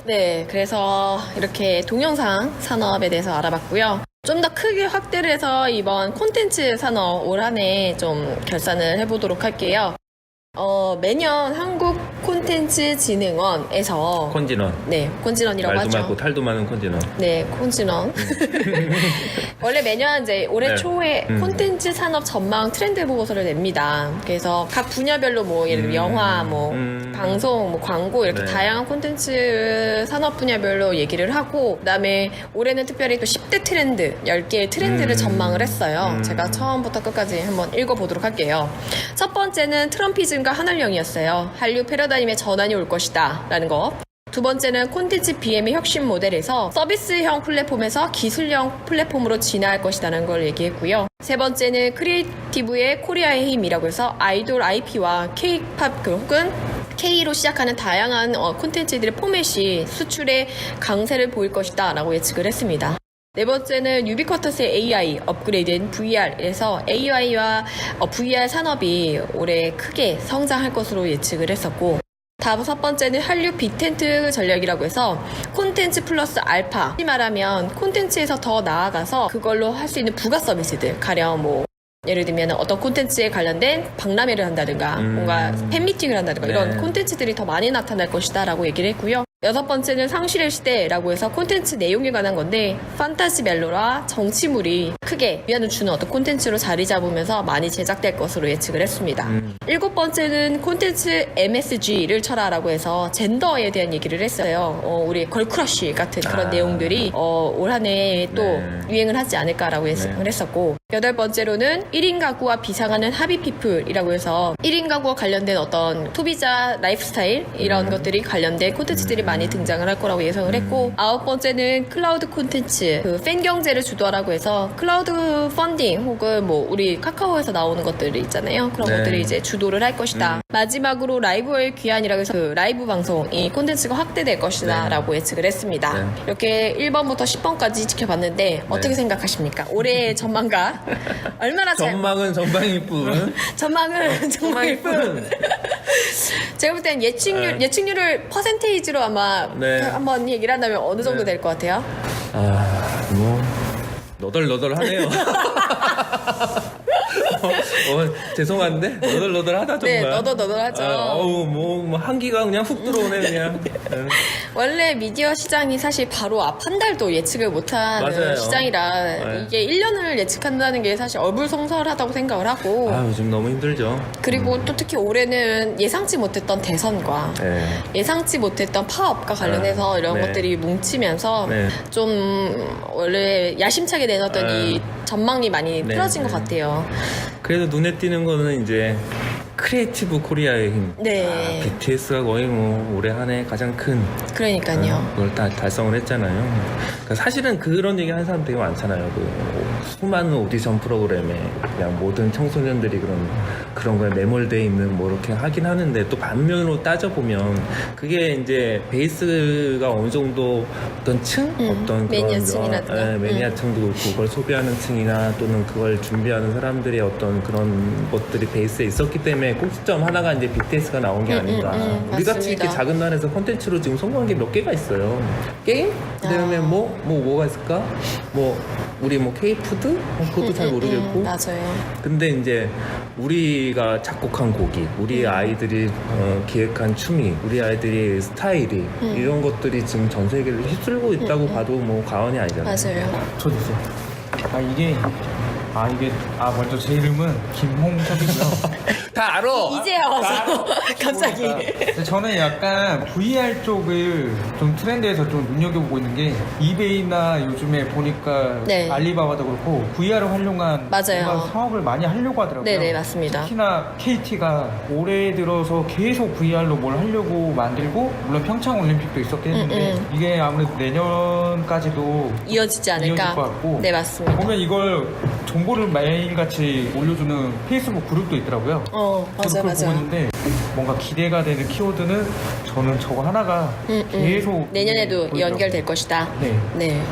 네, 그래서 이렇게 동영상 산업에 대해서 알아봤고요. 좀 더 크게 확대를 해서 이번 콘텐츠 산업 올 한 해 좀 결산을 해보도록 할게요. 매년 한국 콘텐츠 진흥원에서 콘진원. 네, 콘진원이라고 말도 하죠. 많고 탈도 많은 콘진원. 네, 콘진원. 원래 매년 이제 올해 네. 초에 콘텐츠 산업 전망 트렌드 보고서를 냅니다. 그래서 각 분야별로 뭐 예를 들면 영화, 뭐 방송, 뭐 광고 이렇게 네. 다양한 콘텐츠 산업 분야별로 얘기를 하고 그다음에 올해는 특별히 또 10대 트렌드 10개의 트렌드를 전망을 했어요. 제가 처음부터 끝까지 한번 읽어보도록 할게요. 첫 번째는 트럼피즘과 한얼령이었어요. 한류 패러다임의 전환이 올 것이다 라는 거. 두 번째는 콘텐츠 BM의 혁신 모델에서 서비스형 플랫폼에서 기술형 플랫폼으로 진화할 것이라는 걸 얘기했고요. 세 번째는 크리에이티브의 코리아의 힘이라고 해서 아이돌 IP와 K-팝 혹은 K로 시작하는 다양한 콘텐츠들의 포맷이 수출에 강세를 보일 것이다 라고 예측을 했습니다. 네 번째는 유비쿼터스의 AI 업그레이드인 VR에서 AI와 VR 산업이 올해 크게 성장할 것으로 예측을 했었고 다섯 번째는 한류 빅텐트 전략이라고 해서 콘텐츠 플러스 알파. 쉽게 말하면 콘텐츠에서 더 나아가서 그걸로 할 수 있는 부가 서비스들. 가령 뭐 예를 들면 어떤 콘텐츠에 관련된 박람회를 한다든가 뭔가 팬미팅을 한다든가 네. 이런 콘텐츠들이 더 많이 나타날 것이다 라고 얘기를 했고요. 여섯 번째는 상실의 시대라고 해서 콘텐츠 내용에 관한 건데 판타지 멜로라 정치물이 크게 위안을 주는 어떤 콘텐츠로 자리 잡으면서 많이 제작될 것으로 예측을 했습니다. 일곱 번째는 콘텐츠 MSG를 쳐라라고 해서 젠더에 대한 얘기를 했어요. 우리 걸크러쉬 같은 그런 내용들이 올 한 해에 또 네. 유행을 하지 않을까라고 예측을 했었고 여덟 번째로는 1인 가구와 비상하는 하비피플이라고 해서 1인 가구와 관련된 어떤 소비자 라이프스타일 이런 것들이 관련된 콘텐츠들이 많이 등장을 할 거라고 예상을 했고 아홉 번째는 클라우드 콘텐츠 그 팬 경제를 주도하라고 해서 클라우드 펀딩 혹은 뭐 우리 카카오에서 나오는 것들이 있잖아요. 그런 네. 것들이 이제 주도를 할 것이다. 마지막으로 라이브의 귀환이라고 해서 그 라이브 방송이 콘텐츠가 확대될 것이다 라고 예측을 했습니다. 네. 이렇게 1번부터 10번까지 지켜봤는데 어떻게 생각하십니까? 올해의 전망가 얼마나 잘 전망은 전망일 뿐. 전망은 정말 뿐. 제가 볼 땐 예측률을 퍼센테이지로 아마 네. 한번 얘기를 한다면 어느 정도 될 것 같아요? 뭐 너덜너덜하네요. 죄송한데 너덜너덜하다 정말. 네, 너덜너덜하죠. 뭐 한기가 그냥 훅 들어오네 그냥. 네. 원래 미디어 시장이 사실 바로 앞 한 달도 예측을 못하는 맞아요. 시장이라 네. 이게 1년을 예측한다는 게 사실 어불성설하다고 생각을 하고 요즘 너무 힘들죠. 그리고 또 특히 올해는 예상치 못했던 대선과 네. 예상치 못했던 파업과 관련해서 이런 네. 것들이 뭉치면서 네. 좀 원래 야심차게 내놨던 네. 이 전망이 많이 네. 틀어진 것 같아요. 그래도 눈에 띄는 거는 이제 크리에이티브 코리아의 힘. 네. BTS가 거의 뭐 올해 한 해 가장 큰 그러니까요. 그걸 다 달성을 했잖아요. 그러니까 사실은 그런 얘기 하는 사람 되게 많잖아요. 수많은 오디션 프로그램에 그냥 모든 청소년들이 그런 거에 매몰돼 있는 뭐 이렇게 하긴 하는데 또 반면으로 따져보면 그게 이제 베이스가 어느 정도 어떤 층? 어떤 매니아층이라든가. 매니아층도 그렇고 그걸 소비하는 층이나 또는 그걸 준비하는 사람들의 어떤 그런 것들이 베이스에 있었기 때문에 꼭지점 하나가 이제 BTS가 나온 게 아닌가. 우리 같이 맞습니다. 이렇게 작은 나라에서 콘텐츠로 지금 성공한 게 몇 개가 있어요. 게임? 그다음에 뭐가 있을까? 우리 K-푸드? 그것도 잘 모르겠고. 맞아요. 근데 이제 우리가 작곡한 곡이, 우리 아이들이 기획한 춤이, 우리 아이들이 스타일이 이런 것들이 지금 전 세계를 휩쓸고 있다고 봐도 뭐 과언이 아니잖아요. 맞아요. 저 주세요. 먼저 제 이름은 김홍석이고요. 다 알아. 이제 와서 갑자기. 근데 저는 약간 VR 쪽을 좀 트렌드에서 좀 눈여겨보고 있는 게 이베이나 요즘에 보니까 네. 알리바바도 그렇고 VR을 활용한 맞아요. 뭔가 사업을 많이 하려고 하더라고요. 네네, 맞습니다. 특히나 KT가 올해 들어서 계속 VR로 뭘 하려고 만들고 물론 평창 올림픽도 있었겠는데 이게 아무래도 내년까지도 이어지지 않을까. 이어질 것 같고 네, 맞습니다. 보면 이걸 정보를 매일같이 올려주는 페이스북 그룹도 있더라고요. 맞아, 그걸 맞아. 보고 있는데 뭔가 기대가 되는 키워드는 저는 저거 하나가 계속 내년에도 보이더라고요. 연결될 것이다. 네. 네.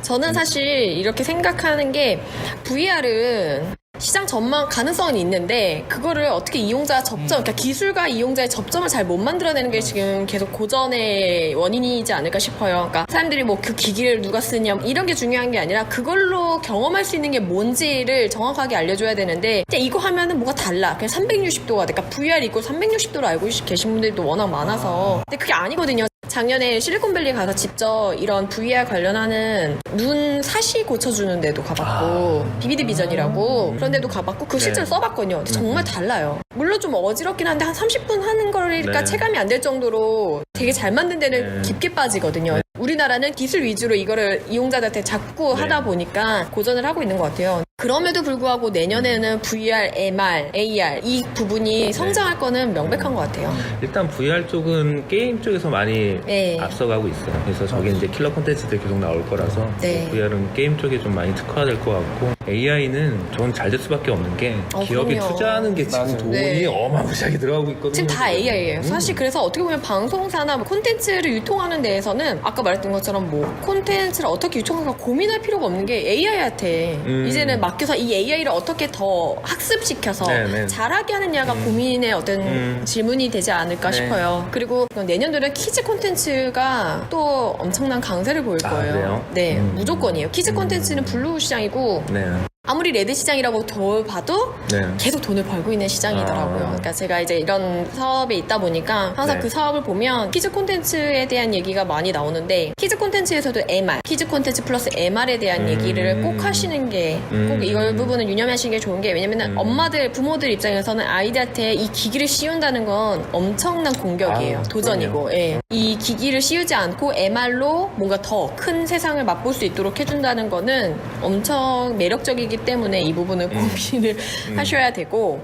저는 사실 이렇게 생각하는 게 VR은 시장 전망 가능성은 있는데 그거를 어떻게 이용자 접점, 그러니까 기술과 이용자의 접점을 잘 못 만들어내는 게 지금 계속 고전의 원인이지 않을까 싶어요. 그러니까 사람들이 뭐 그 기기를 누가 쓰냐 이런 게 중요한 게 아니라 그걸로 경험할 수 있는 게 뭔지를 정확하게 알려줘야 되는데 그냥 이거 하면은 뭐가 달라. 그냥 360도가 그러니까 VR 이고 360도로 알고 계신 분들도 워낙 많아서 근데 그게 아니거든요. 작년에 실리콘밸리 가서 직접 이런 VR 관련하는 눈 사시 고쳐주는 데도 가봤고 비비드 비전이라고 그런 데도 가봤고 그 실제로 네. 써봤거든요. 근데 정말 달라요. 물론 좀 어지럽긴 한데 한 30분 하는 거니까 네. 체감이 안 될 정도로 되게 잘 만든 데는 네. 깊게 빠지거든요. 우리나라는 기술 위주로 이거를 이용자들한테 자꾸 네. 하다 보니까 고전을 하고 있는 것 같아요. 그럼에도 불구하고 내년에는 VR, MR, AR 이 부분이 성장할 거는 명백한 것 같아요. 일단 VR 쪽은 게임 쪽에서 많이 네. 앞서가고 있어요. 그래서 저게 이제 킬러 콘텐츠들 계속 나올 거라서 네. VR은 게임 쪽에 좀 많이 특화될 것 같고 AI는 전 잘 될 수밖에 없는 게 기업이 그럼요. 투자하는 게 지금 맞아요. 돈이 네. 어마무시하게 들어가고 있거든요. 지금 다 AI예요. 사실 그래서 어떻게 보면 방송사나 뭐 콘텐츠를 유통하는 데에서는 아까 말했던 것처럼 뭐 콘텐츠를 어떻게 유통할까 고민할 필요가 없는 게 AI한테 이제는 맡겨서 이 AI를 어떻게 더 학습시켜서 네네. 잘하게 하느냐가 고민의 어떤 질문이 되지 않을까 네. 싶어요. 그리고 내년도는 키즈 콘텐츠가 또 엄청난 강세를 보일 아, 거예요. 그래요? 네, 무조건이에요. 키즈 콘텐츠는 블루 시장이고 네. 아무리 레드 시장이라고 더 봐도 네. 계속 돈을 벌고 있는 시장이더라고요. 아. 그러니까 제가 이제 이런 사업에 있다 보니까 항상 네. 그 사업을 보면 키즈 콘텐츠에 대한 얘기가 많이 나오는데 키즈 콘텐츠에서도 MR, 키즈 콘텐츠 플러스 MR에 대한 얘기를 꼭 하시는 게 꼭 이걸 부분은 유념하시는 게 좋은 게 왜냐면 엄마들, 부모들 입장에서는 아이들한테 이 기기를 씌운다는 건 엄청난 공격이에요. 아, 도전이고. 예. 이 기기를 씌우지 않고 MR로 뭔가 더 큰 세상을 맛볼 수 있도록 해준다는 거는 엄청 매력적이기 때문에 이 부분을 고민을 하셔야 되고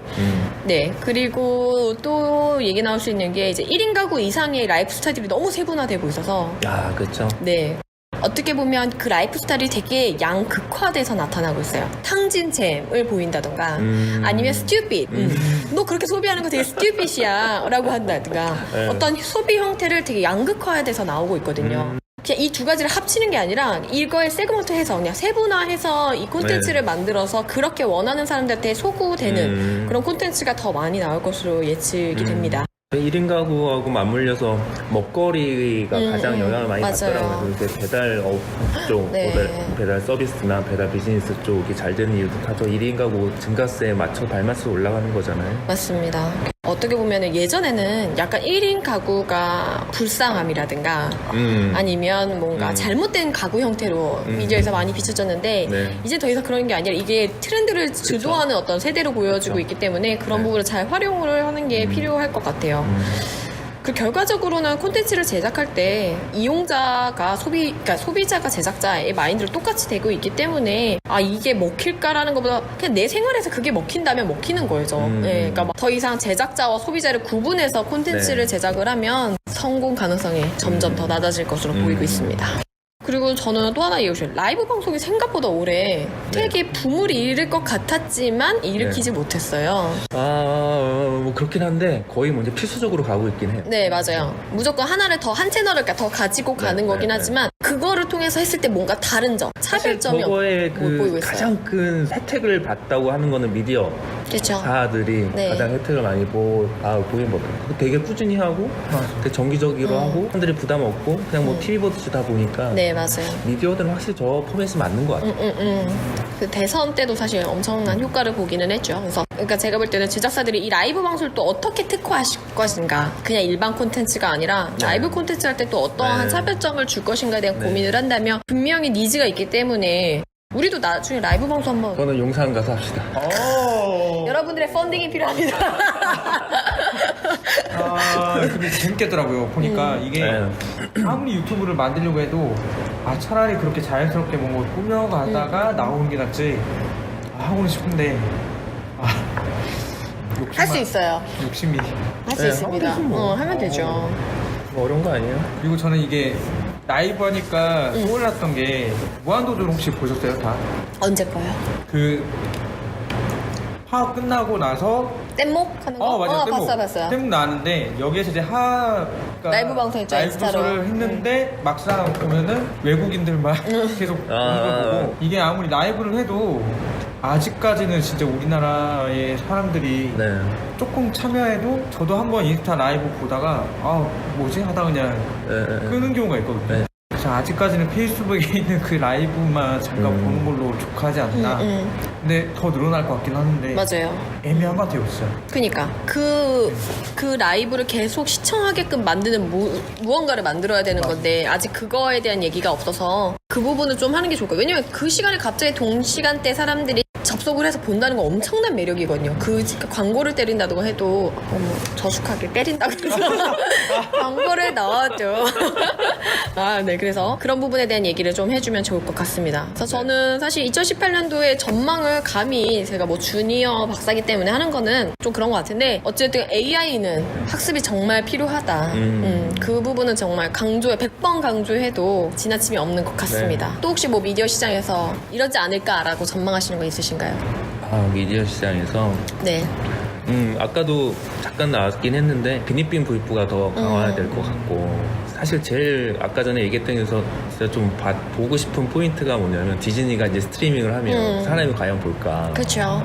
네 그리고 또 얘기 나올 수 있는 게 이제 1인 가구 이상의 라이프 스타일이 너무 세분화되고 있어서 야, 그렇죠. 네 어떻게 보면 그 라이프 스타일이 되게 양극화돼서 나타나고 있어요. 탕진잼을 보인다던가 아니면 stupid 너 그렇게 소비하는 거 되게 stupid이야 라고 한다든가 네. 어떤 소비 형태를 되게 양극화돼서 나오고 있거든요. 그냥 이 두 가지를 합치는 게 아니라 이거에 세그먼트 해서 그냥 세분화해서 이 콘텐츠를 만들어서 그렇게 원하는 사람들한테 소구되는 그런 콘텐츠가 더 많이 나올 것으로 예측이 됩니다. 1인 가구하고 맞물려서 먹거리가 가장 영향을 많이 맞아요. 받더라고요. 그래서 배달업 쪽, 네. 배달 서비스나 배달 비즈니스 쪽이 잘 되는 이유도 다 저 1인 가구 증가세에 맞춰 발맞춰 올라가는 거잖아요. 맞습니다. 어떻게 보면 예전에는 약간 1인 가구가 불쌍함이라든가 아니면 뭔가 잘못된 가구 형태로 미디어에서 많이 비춰졌는데 네. 이제 더 이상 그런 게 아니라 이게 트렌드를 주도하는 어떤 세대로 보여주고 그쵸. 있기 때문에 그런 네. 부분을 잘 활용을 하는 게 필요할 것 같아요. 그 결과적으로는 콘텐츠를 제작할 때 이용자가 그러니까 소비자가 제작자의 마인드로 똑같이 되고 있기 때문에 아 이게 먹힐까라는 것보다 그냥 내 생활에서 그게 먹힌다면 먹히는 거죠. 예, 그러니까 막 더 이상 제작자와 소비자를 구분해서 콘텐츠를 네. 제작을 하면 성공 가능성이 점점 더 낮아질 것으로 보이고 있습니다. 그리고 저는 또 하나 이유죠. 라이브 방송이 생각보다 올해 되게 붐을 일을 것 같았지만 일으키지 못했어요. 뭐 그렇긴 한데 거의 뭐 이제 필수적으로 가고 있긴 해요. 네, 맞아요. 무조건 하나를 더, 한 채널을 더 가지고 가는 네, 거긴 네, 하지만, 그거를 통해서 했을 때 뭔가 다른 점, 차별점이 저거에 못 보이고 그 있어요. 가장 큰 혜택을 봤다고 하는 거는 미디어 그렇죠. 사들이 네. 가장 혜택을 많이 보긴 뭐 되게 꾸준히 하고 되게 정기적으로 하고 사람들이 부담 없고 그냥 뭐 TV 보듯이 다 보니까 네, 맞아요. 미디어들은 확실히 저 포맷이 맞는 것 같아요. 그 대선 때도 사실 엄청난 효과를 보기는 했죠. 그래서 그러니까 제가 볼 때는 제작사들이 이 라이브 방송을 또 어떻게 특화하실 것인가, 그냥 일반 콘텐츠가 아니라 네. 라이브 콘텐츠 할 때 또 어떠한 네. 차별점을 줄 것인가에 대한 네. 고민을 한다면 분명히 니즈가 있기 때문에 우리도 나중에 라이브 방송 한번 저는 용산 가서 합시다. 여러분들의 펀딩이 필요합니다. 근데 재밌겠더라고요. 보니까 이게 네. 아무리 유튜브를 만들려고 해도 차라리 그렇게 자연스럽게 뭔가 꾸며가다가 나오는 게 낫지 하고는 싶은데 할 수 있어요. 욕심이. 할 수 네, 있습니다. 하면 되지 뭐. 하면 되죠. 뭐 어려운 거 아니에요? 그리고 저는 이게 라이브 하니까 떠올랐던 게 무한도전 혹시 보셨어요? 다? 언제 거요? 그 파업 끝나고 나서 뗏목 하는 거? 맞아요. 뗏목. 봤어요. 뗏목 나왔는데 여기에서 이제 라이브 방송했죠, 라이브 인스타로. 방송을 했는데 막상 보면은 외국인들만 계속 오는 걸 보고 이게 아무리 라이브를 해도 아직까지는 진짜 우리나라의 사람들이 네. 조금 참여해도 저도 한번 인스타 라이브 보다가 뭐지 하다가 그냥 네. 끄는 경우가 있거든요. 네. 그래서 아직까지는 페이스북에 있는 그 라이브만 잠깐 보는 걸로 족하지 않나. 근데 더 늘어날 것 같긴 하는데 맞아요. 애매한 것 같아요, 진짜. 그니까 그 라이브를 계속 시청하게끔 만드는 무언가를 만들어야 되는 건데 아직 그거에 대한 얘기가 없어서 그 부분을 좀 하는 게 좋을 거예요. 왜냐면 그 시간에 갑자기 동시간대 사람들이 접속을 해서 본다는 건 엄청난 매력이거든요. 그 광고를 때린다고 해도 저숙하게 때린다고 해서 광고를 넣어줘. 아, 네. 그래서 그런 부분에 대한 얘기를 좀 해주면 좋을 것 같습니다. 그래서 저는 사실 2018년도에 전망을 감히 제가 뭐 주니어 박사기 때문에 하는 거는 좀 그런 것 같은데 어쨌든 AI는 학습이 정말 필요하다. 그 부분은 정말 100번 강조해도 지나침이 없는 것 같습니다. 또 혹시 뭐 미디어 시장에서 이러지 않을까라고 전망하시는 거 있으신가요? 아, 미디어 시장에서 네. 아까도 잠깐 나왔긴 했는데 비니핀 도입부가 더 강화해야 될 것 같고 사실 제일 아까 전에 얘기했던 데서 진짜 좀 보고 싶은 포인트가 뭐냐면 디즈니가 이제 스트리밍을 하면 사람이 과연 볼까. 그렇죠.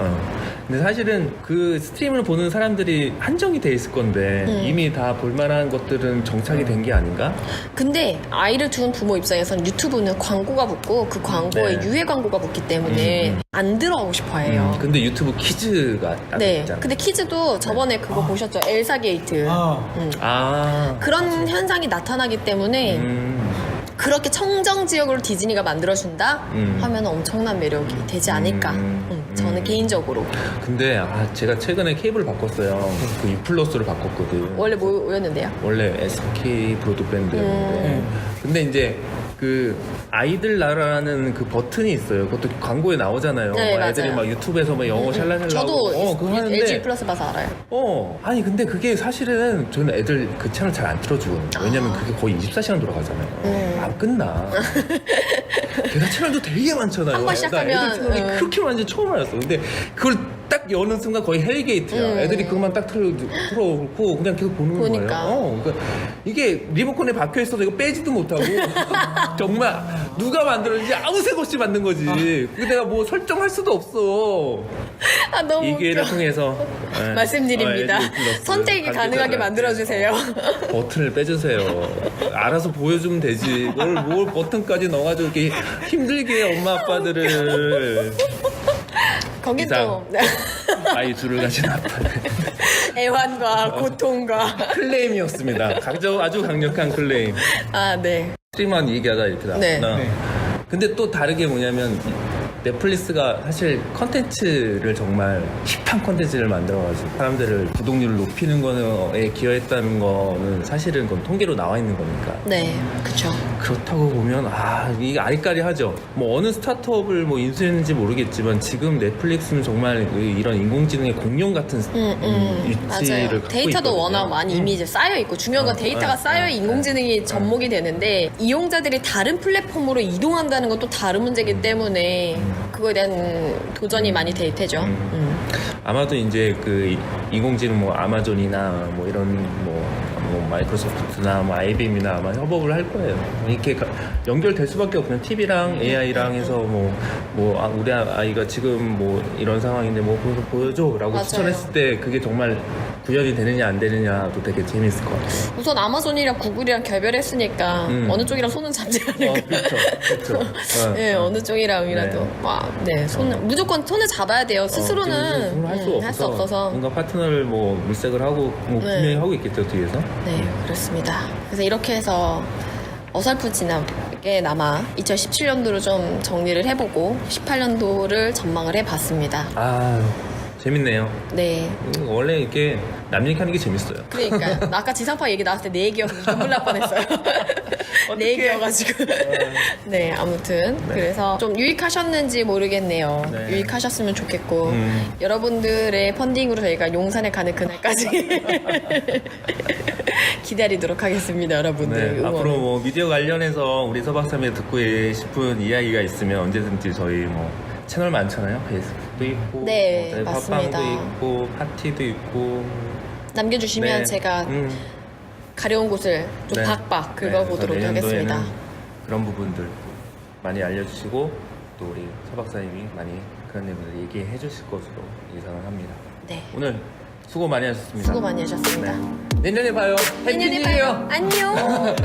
근데 사실은 그 스트리밍을 보는 사람들이 한정이 돼 있을 건데 이미 다 볼만한 것들은 정착이 된 게 아닌가? 근데 아이를 둔 부모 입장에선 유튜브는 광고가 붙고 그 광고에 네. 유해 광고가 붙기 때문에 안 들어가고 싶어 해요. 근데 유튜브 키즈가 따로 네. 있잖아. 근데 키즈도 저번에 그거 보셨죠? 엘사 게이트. 그런 현상이 나타나기 때문에 그렇게 청정 지역으로 디즈니가 만들어준다 하면 엄청난 매력이 되지 않을까. 저는 개인적으로. 근데 제가 최근에 케이블을 바꿨어요. 그 U+를 바꿨거든. 원래 뭐였는데요? 원래 SK 브로드밴드였는데 근데 이제 그 아이들 나라라는 그 버튼이 있어요. 그것도 광고에 나오잖아요. 네, 막 애들이 맞아요. 막 유튜브에서 막 영어 샬랄샬랄 저도 그거 하는데 LG 플러스 봐서 알아요. 아니 근데 그게 사실은 저는 애들 그 채널 잘 안 틀어주거든요. 왜냐면 그게 거의 24시간 돌아가잖아요. 안 끝나. 걔가 채널도 되게 많잖아요. 한번 시작하면, 애들 채널이 그렇게 많은지 처음 알았어. 근데 그걸 딱 여는 순간 거의 헬게이트야. 애들이 그것만 딱 틀어놓고 그냥 계속 보는 보니까. 거예요. 그러니까 이게 리모컨에 박혀 있어도 이거 빼지도 못하고 정말 누가 만들었는지 아무 색 없이 만든 거지. 그게 내가 뭐 설정할 수도 없어. 너무 이 기회를 웃겨. 통해서 말씀드립니다. LG 플러스 선택이 가능하게 관계자들한테 만들어주세요. 버튼을 빼주세요. 알아서 보여주면 되지. 뭘 버튼까지 넣어가지고 이렇게 힘들게 해, 엄마 아빠들을. 거긴 또 아이 둘을 가진 아빠들. 애환과 고통과 클레임이었습니다. 아주 강력한 클레임. 네. 스트리머한 얘기하다 이렇게 나왔구나. 네. 근데 또 다르게 뭐냐면 넷플릭스가 사실 컨텐츠를 정말 힙한 컨텐츠를 만들어가지고 사람들을 구독률을 높이는 거에 기여했다는 거는 사실은 그건 통계로 나와 있는 거니까. 네, 그쵸. 그렇다고 보면 이게 아리까리하죠. 뭐 어느 스타트업을 뭐 인수했는지 모르겠지만 지금 넷플릭스는 정말 이런 인공지능의 공룡 같은 위치를 맞아요. 갖고 데이터도 있거든요. 워낙 많이 이미 이제 쌓여 있고 중요한 건 데이터가 쌓여 인공지능이 접목이 되는데 이용자들이 다른 플랫폼으로 이동한다는 건 또 다른 문제이기 때문에 그거에 대한 도전이 많이 될 테죠. 아마도 이제 그 인공지능 뭐 아마존이나 뭐 이런 뭐 마이크로소프트나 뭐 IBM이나 아마 협업을 할 거예요. 이렇게 연결될 수밖에 없는 TV랑 AI랑 해서 우리 아이가 지금 뭐 이런 상황인데 뭐 보여줘라고 맞아요. 추천했을 때 그게 정말 구현이 되느냐 안 되느냐도 되게 재밌을 것 같아요. 우선 아마존이랑 구글이랑 결별했으니까 어느 쪽이랑 손은 잡지 않을까. 그렇죠. 네, 어느 쪽이랑이라도. 무조건 손을 잡아야 돼요. 스스로는 할 수 없어서 뭔가 파트너를 뭐 물색을 하고 분명히 하고 있겠죠 뒤에서. 네, 그렇습니다. 그래서 이렇게 해서 어설프지나게 2017년도를 좀 정리를 해보고 18년도를 전망을 해봤습니다. 재밌네요. 네. 원래 이렇게 남 얘기하는 게 재밌어요. 그러니까 아까 지상파 얘기 나왔을 때 내 얘기여서 눈물 날 뻔했어요. 내 얘기여가지고. 네, 아무튼 그래서 좀 유익하셨는지 모르겠네요. 네. 유익하셨으면 좋겠고 여러분들의 펀딩으로 저희가 용산에 가는 그날까지 기다리도록 하겠습니다, 여러분들. 네, 앞으로 뭐 미디어 관련해서 우리 서박사님 듣고 싶은 이야기가 있으면 언제든지 저희 뭐 채널 많잖아요. 페이스북도 있고, 네, 저희 맞습니다. 팟빵도 있고, 파티도 있고. 남겨주시면 네. 제가 가려운 곳을 좀 박박 긁어보도록 그래서 하겠습니다. 내년도에는 그런 부분들 많이 알려주시고 또 우리 서박사님이 많이 그런 내용을 얘기해 주실 것으로 예상을 합니다. 네. 오늘 수고 많이 하셨습니다. 수고 많이 하셨습니다. 내년에 봐요. 내년에 해피 뉴 이어. 봐요. 안녕.